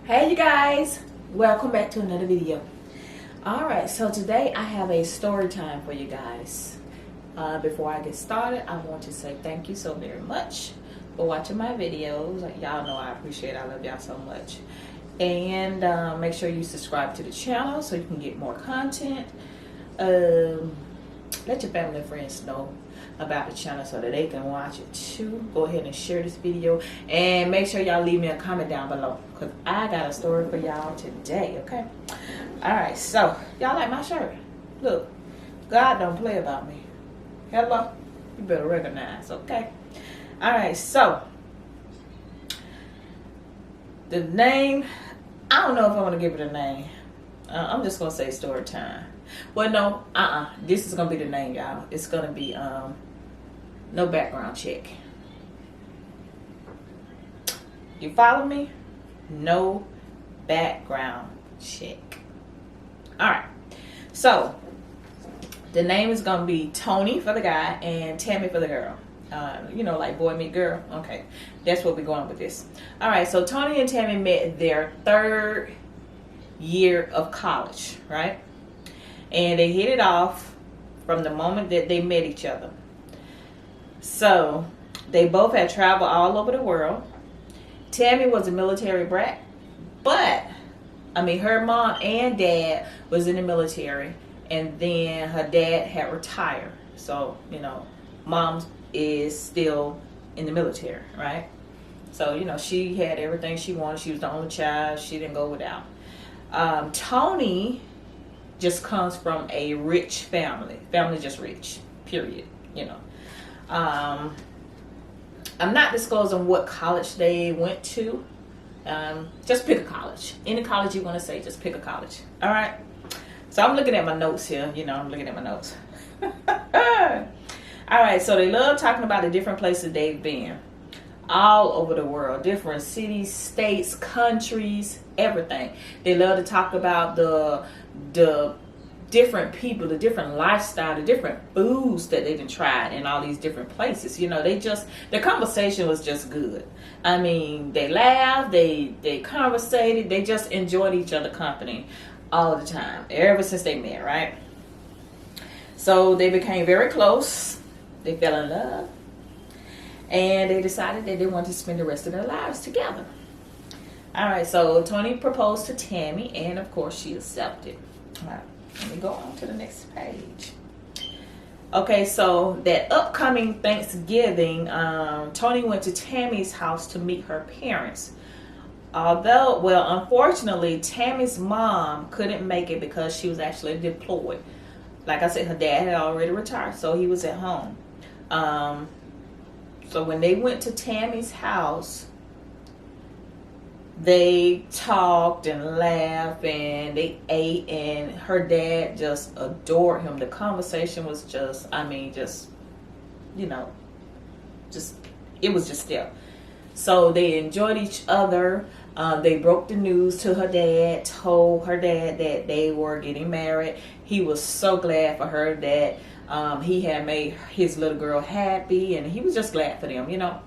Hey you guys, welcome back to another video. Alright, so today I have a story time for you guys. Before I get started, I want to say thank you so very much for watching my videos. Y'all know I appreciate it. I love y'all so much. And make sure you subscribe to the channel so you can get more content. Let your family and friends know about the channel so that they can watch it too. Go ahead and share this video and make sure y'all leave me a comment down below because I got a story for y'all today. Okay, all right, so y'all like my shirt? Look, God don't play about me. Hello, you better recognize. Okay, all right, so the name, I don't know if I want to give it a name. I'm just gonna say story time. Well, no, this is gonna be the name, y'all. It's gonna be no background check. You follow me? No background check. All right. So the name is gonna be Tony for the guy and Tammy for the girl. You know, like boy meet girl. Okay, that's what we're going with this. All right. So Tony and Tammy met their third year of college, right? And they hit it off from the moment that they met each other. So they both had traveled all over the world. Tammy was a military brat, but her mom and dad was in the military, and then her dad had retired. So, you know, mom is still in the military, right? So, you know, she had everything she wanted. She was the only child. She didn't go without. Tony just comes from a rich family just rich, period. You know, I'm not disclosing what college they went to. Just pick a college, any college you want to say, just pick a college. All right, so I'm looking at my notes here. You know, I'm looking at my notes. All right, so they love talking about the different places they've been all over the world, different cities, states, countries, everything. They love to talk about the different people, the different lifestyle, the different foods that they've tried in all these different places. You know, their conversation was just good. I mean, they laughed, they conversated, they just enjoyed each other's company all the time, ever since they met, right? So they became very close. They fell in love. And they decided that they wanted to spend the rest of their lives together. All right, so Tony proposed to Tammy, and of course she accepted. All right, let me go on to the next page. Okay, so that upcoming Thanksgiving, Tony went to Tammy's house to meet her parents. Although, well, unfortunately, Tammy's mom couldn't make it because she was actually deployed. Like I said, her dad had already retired, so he was at home. So when they went to Tammy's house, they talked and laughed and they ate, and her dad just adored him. The conversation was just, you know, it was just there. So they enjoyed each other. They broke the news to her dad, told her dad that they were getting married. He was so glad for her that he had made his little girl happy, and he was just glad for them, you know.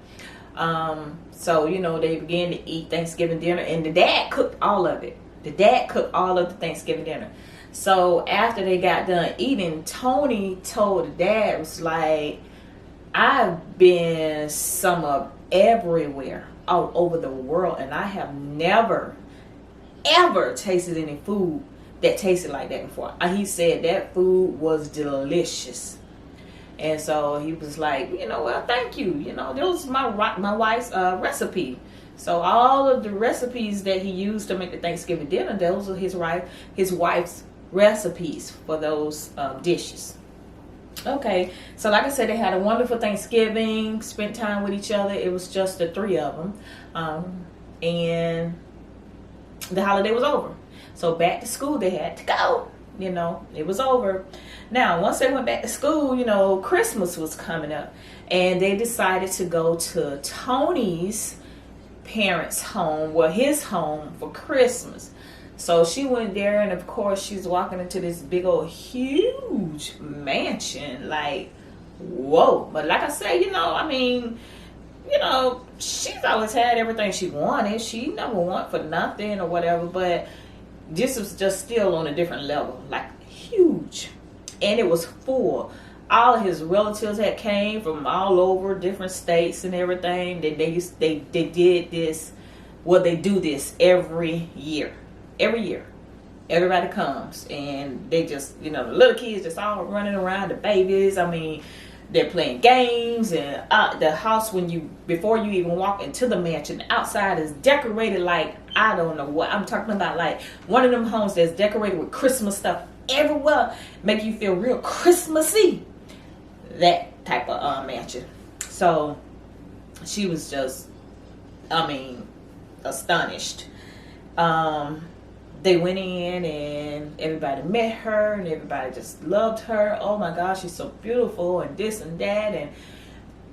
So, you know, they began to eat Thanksgiving dinner, and the dad cooked all of it. The dad cooked all of the Thanksgiving dinner. So after they got done eating, Tony told the dad, was like, I've been everywhere, all over the world, and I have never, ever tasted any food that tasted like that before. He said that food was delicious. And so he was like, you know, well, thank you. You know, that was my wife's recipe. So all of the recipes that he used to make the Thanksgiving dinner, those are his wife's recipes for those dishes. Okay, so like I said, they had a wonderful Thanksgiving, spent time with each other. It was just the three of them. And the holiday was over. So back to school they had to go. You know, it was over. Now, once they went back to school, you know, Christmas was coming up. And they decided to go to Tony's parents' home, well, his home, for Christmas. So she went there, and of course, she's walking into this big old huge mansion. Like, whoa. But like I say, you know, you know, she's always had everything she wanted. She never want for nothing or whatever, but this was just still on a different level, like huge. And it was full. All of his relatives had came from all over different states and everything. They did this. Well, they do this every year. Every year, everybody comes and they just, you know, the little kids just all running around, the babies. I mean, they're playing games, and the house, before you even walk into the mansion, outside is decorated like I don't know what. I'm talking about like one of them homes that's decorated with Christmas stuff everywhere, make you feel real Christmassy. That type of mansion. So she was just, I mean, astonished. They went in and everybody met her and everybody just loved her. Oh my gosh, she's so beautiful and this and that. And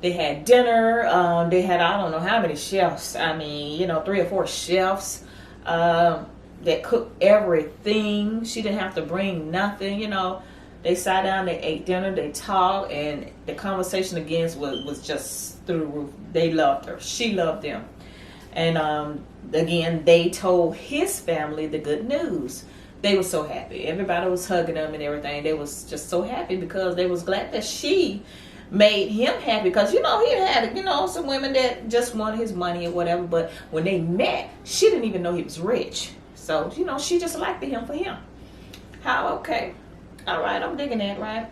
they had dinner. They had, I don't know how many chefs. I mean, you know, 3 or 4 chefs that cooked everything. She didn't have to bring nothing, you know. They sat down, they ate dinner, they talked, and the conversation again was just through the roof. They loved her. She loved them. And again, they told his family the good news. They were so happy. Everybody was hugging them and everything. They was just so happy because they was glad that she made him happy. Because, you know, he had, you know, some women that just wanted his money or whatever. But when they met, she didn't even know he was rich. So, you know, she just liked him for him. How? Okay. All right. I'm digging that, right?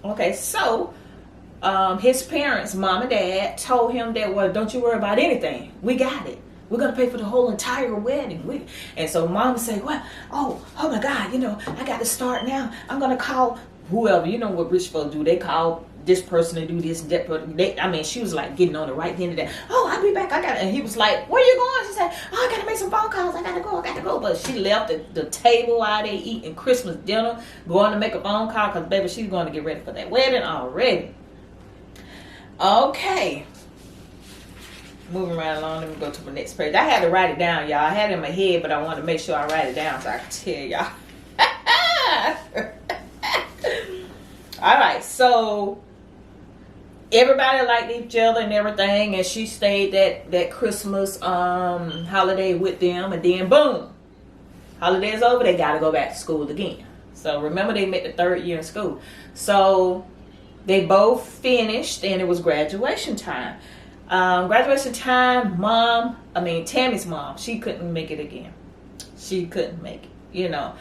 Okay. So, his parents, mom and dad, told him that, well, don't you worry about anything. We got it. We're going to pay for the whole entire wedding. And so mom said, well, oh my God, you know, I got to start now. I'm going to call whoever. You know what rich folks do. They call this person to do this and that. I mean, she was like getting on the right end of that. Oh, I'll be back. And he was like, where you going? She said, oh, I got to make some phone calls. I got to go. But she left the table while they eating Christmas dinner, going to make a phone call because, baby, she's going to get ready for that wedding already. Okay. Moving right along, let me go to the next page. I had to write it down, y'all. I had it in my head, but I wanted to make sure I write it down so I can tell y'all. All right, so everybody liked each other and everything, and she stayed that Christmas holiday with them, and then boom, holiday's over. They got to go back to school again. So remember, they met the 3rd year in school. So they both finished, and it was graduation time. Tammy's mom, she couldn't make it again. She couldn't make it, you know.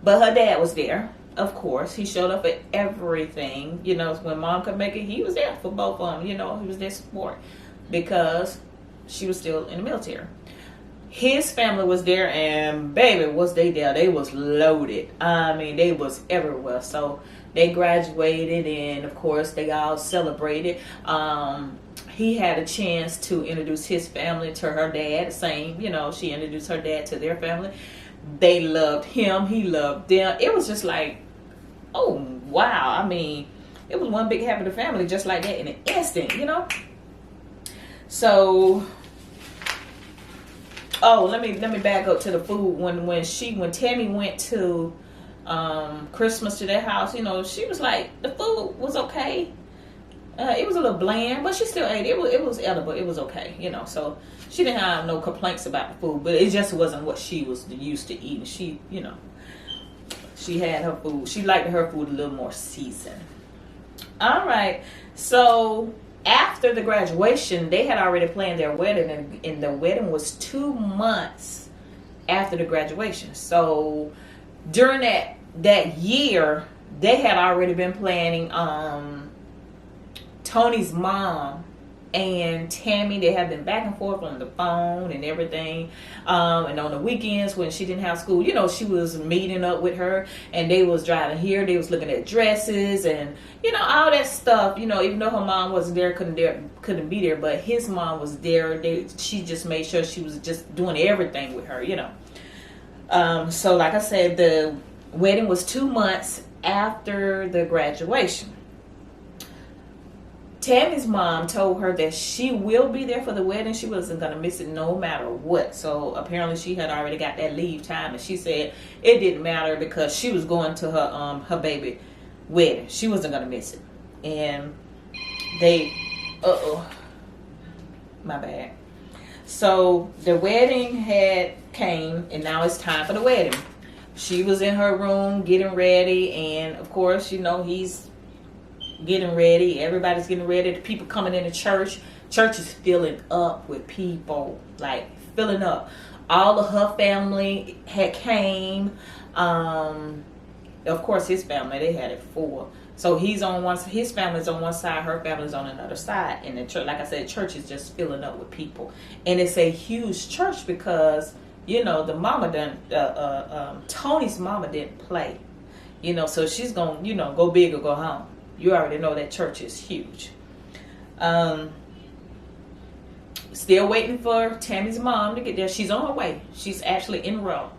But her dad was there, of course. He showed up at everything. You know, when mom could make it, he was there for both of them. You know, he was there support because she was still in the military. His family was there, and baby, was they there. They was loaded. I mean, they was everywhere. So they graduated, and of course, they all celebrated. He had a chance to introduce his family to her dad. Same, you know, she introduced her dad to their family. They loved him. He loved them. It was just like, oh, wow. I mean, it was one big happy family just like that in an instant, you know. So, let me back up to the food. When Tammy went to Christmas to their house, you know, she was like, the food was okay. It was a little bland, but she still ate it. It was edible. It was okay, you know. So she didn't have no complaints about the food, but it just wasn't what she was used to eating. She, you know, she had her food. She liked her food a little more seasoned. All right. So after the graduation, they had already planned their wedding, and the wedding was 2 months after the graduation. So during that year, they had already been planning. Tony's mom and Tammy, they have been back and forth on the phone and everything. And on the weekends when she didn't have school, you know, she was meeting up with her, and they was driving here. They was looking at dresses and, you know, all that stuff. You know, even though her mom wasn't there, couldn't be there, but his mom was there. She just made sure she was just doing everything with her, you know. So like I said, the wedding was 2 months after the graduation. Tammy's mom told her that she will be there for the wedding. She wasn't going to miss it no matter what. So apparently she had already got that leave time, and she said it didn't matter because she was going to her baby wedding. She wasn't going to miss it. And they My bad. So the wedding had came, and now it's time for the wedding. She was in her room getting ready, and of course, you know, he's getting ready. Everybody's getting ready. The people coming into church. Church is filling up with people, like filling up. All of her family had came. Of course, his family, they had it full. So he's on one. His family's on one side. Her family's on another side. And the church, like I said, church is just filling up with people. And it's a huge church because, you know, the mama done. Tony's mama didn't play. You know, so she's gonna, you know, go big or go home. You already know that church is huge. Still waiting for Tammy's mom to get there. She's on her way. She's actually en route.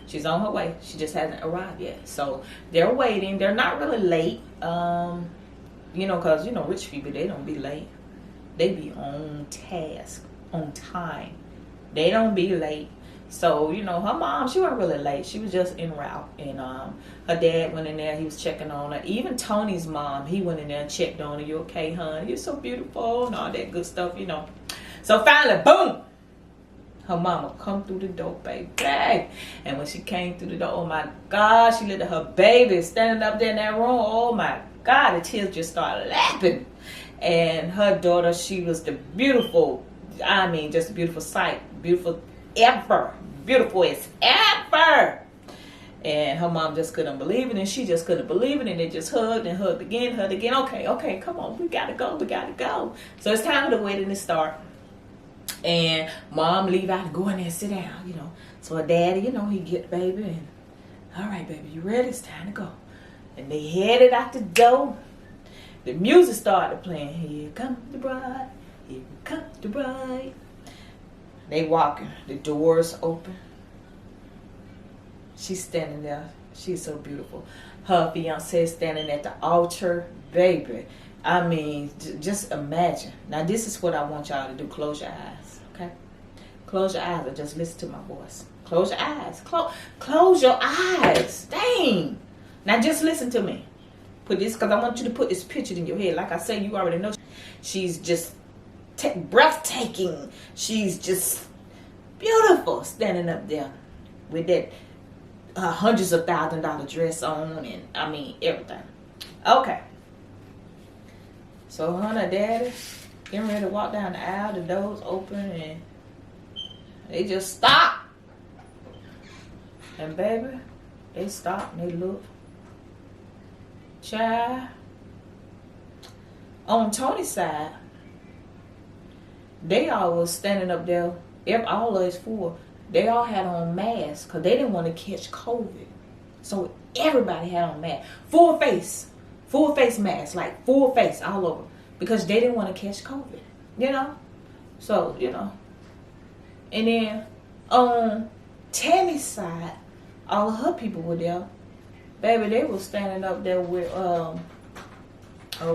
She's on her way. She just hasn't arrived yet. So they're waiting. They're not really late. You know, because, you know, rich people, they don't be late. They be on task, on time. They don't be late. So, you know, her mom, she wasn't really late. She was just en route. And her dad went in there. He was checking on her. Even Tony's mom, he went in there and checked on her. You okay, hon? You're so beautiful and all that good stuff, you know. So finally, boom, her mama come through the door, baby. And when she came through the door, oh my God, she looked at her baby standing up there in that room. Oh my God, the tears just started lapping. And her daughter, she was the beautiful, I mean, just a beautiful sight. Beautiful ever. Beautiful as ever. And her mom just couldn't believe it, and she just couldn't believe it, and they just hugged and hugged again. Okay, come on, we gotta go. So it's time for the wedding to start. And mom leave out and go in there and sit down, you know. So her daddy, you know, he get the baby and, all right, baby, you ready? It's time to go. And they headed out the door. The music started playing. Here comes the bride. Here comes the bride. They walking. The doors open. She's standing there. She's so beautiful. Her fiance is standing at the altar. Baby, I mean, just imagine. Now, this is what I want y'all to do. Close your eyes, okay? Close your eyes and just listen to my voice. Close your eyes. Close your eyes. Dang. Now, just listen to me. Put this, because I want you to put this picture in your head. Like I say, you already know. She's just breathtaking. She's just beautiful standing up there with that hundreds of $1,000 dress on, and I mean, everything. Okay. So her and her daddy getting ready to walk down the aisle. The doors open and they just stop. And baby, they stop and they look. Child. On Tony's side, they all was standing up there. All of us four, they all had on masks because they didn't want to catch COVID. So everybody had on masks. Full face mask, like full face all over, because they didn't want to catch COVID, you know. So, you know. And then on Tammy's side, all of her people were there. Baby, they were standing up there with oh,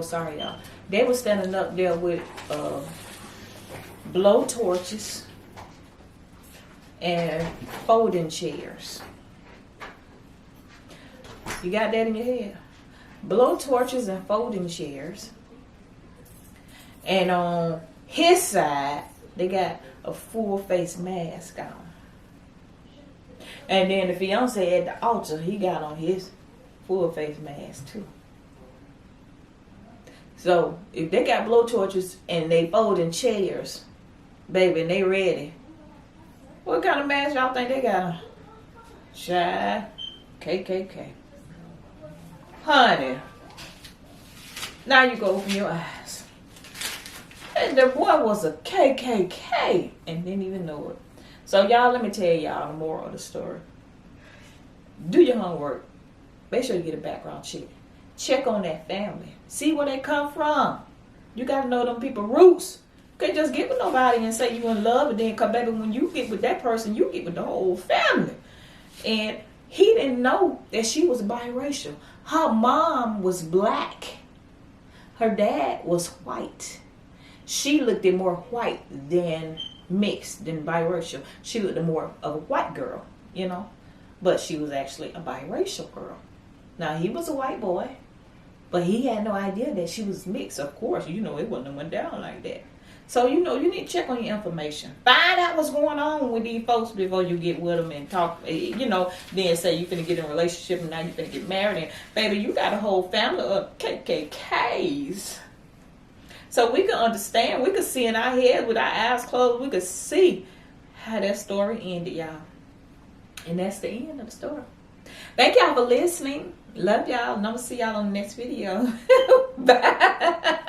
sorry y'all. They were standing up there with blow torches and folding chairs. You got that in your head? Blow torches and folding chairs. And on his side, they got a full face mask on. And then the fiance at the altar, he got on his full face mask too. So if they got blow torches and they folding chairs, baby, and they ready, what kind of mask y'all think they got on? Shy, KKK. Honey, now you go open your eyes. And the boy was a KKK and didn't even know it. So y'all, let me tell y'all the moral of the story. Do your homework. Make sure you get a background check. Check on that family. See where they come from. You got to know them people roots. You can't just get with nobody and say you in love, and then come back. But when you get with that person, you get with the whole family. And he didn't know that she was biracial. Her mom was black. Her dad was white. She looked at more white than mixed, than biracial. She looked at more of a white girl, you know. But she was actually a biracial girl. Now, he was a white boy, but he had no idea that she was mixed. Of course, you know, it wouldn't have went down like that. So, you know, you need to check on your information. Find out what's going on with these folks before you get with them and talk, you know, then say you're finna get in a relationship and now you're finna get married. And, baby, you got a whole family of KKKs. So we can understand, we can see in our head with our eyes closed, we can see how that story ended, y'all. And that's the end of the story. Thank y'all for listening. Love y'all. And I'm going to see y'all on the next video. Bye.